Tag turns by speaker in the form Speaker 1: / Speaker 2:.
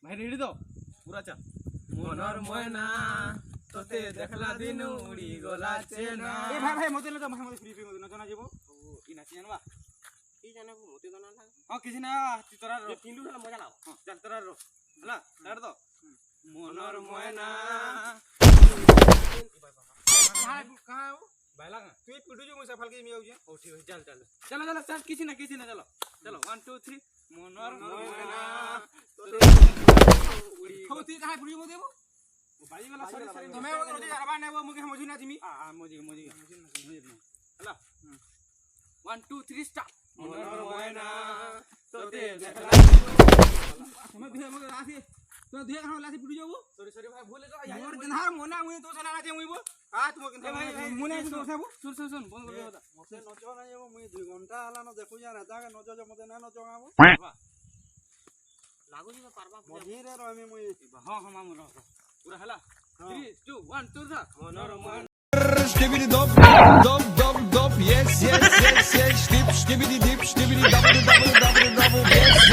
Speaker 1: ভাই রেডি তো পুরা চা মনর ময়না তোতে দেখলা দিন উড়ি গলা চেনা
Speaker 2: এ ভাই ভাই মতে না ভাই মতে ফ্রি ফ্রি মতে না জানা যাব
Speaker 1: ও ই নাচি জানবা
Speaker 2: কি জানা মতে জানা না
Speaker 1: কিছু না তুই তোরা
Speaker 2: এ তিনটু না মজা নাও
Speaker 1: চল তোরা রো হলা তার তো মনর ময়না
Speaker 2: कहां हो
Speaker 1: বাইলা
Speaker 2: তুই পিটু যে মই সফল কে মিয়াউ যে
Speaker 1: ও ঠিক আছে চল চল চলো চলো চল কিছু না চলো চলো 1 2 3 মনর ময়না তোতে উড়ি
Speaker 2: हो তুই কাহে পুরি মো দেবো
Speaker 1: বাজি গলা সরি সরি
Speaker 2: তুমি ও রোজি আরবা নেবো মুকে মজি না জিমি
Speaker 1: মজি হলা 1 2 3 স্টার্ট মনর ময়না তোতে দেখলা
Speaker 2: তুমি ধুয়ে মগে রাসি তো ধুয়ে খাও লাসি পুরি যাবো
Speaker 1: সরি সরি ভাই ভুলে তো
Speaker 2: মোর গন্ধার মোনা মুই তো সানা নাচে মুইবো তুমি গন্ধার মুনা তো সাবো
Speaker 1: শুন বন্ধ করে দাও
Speaker 3: মতে নচ না যাব মুই 2 ঘন্টা আলা ন দেখু যা নেতা কে নচ মতে না নচ গাবো
Speaker 2: লাগু জি পারবা
Speaker 3: মঝিরে রমি মুই
Speaker 1: হ্যাঁ মামু রহ পুরা হলা 3 2 1 2 3 মনর ময়না
Speaker 4: Stibbidi dop, dop, dop, dop, yes, yes, yes, yes, stip, stibbidi dip, stibbidi double, double, double, double, yes.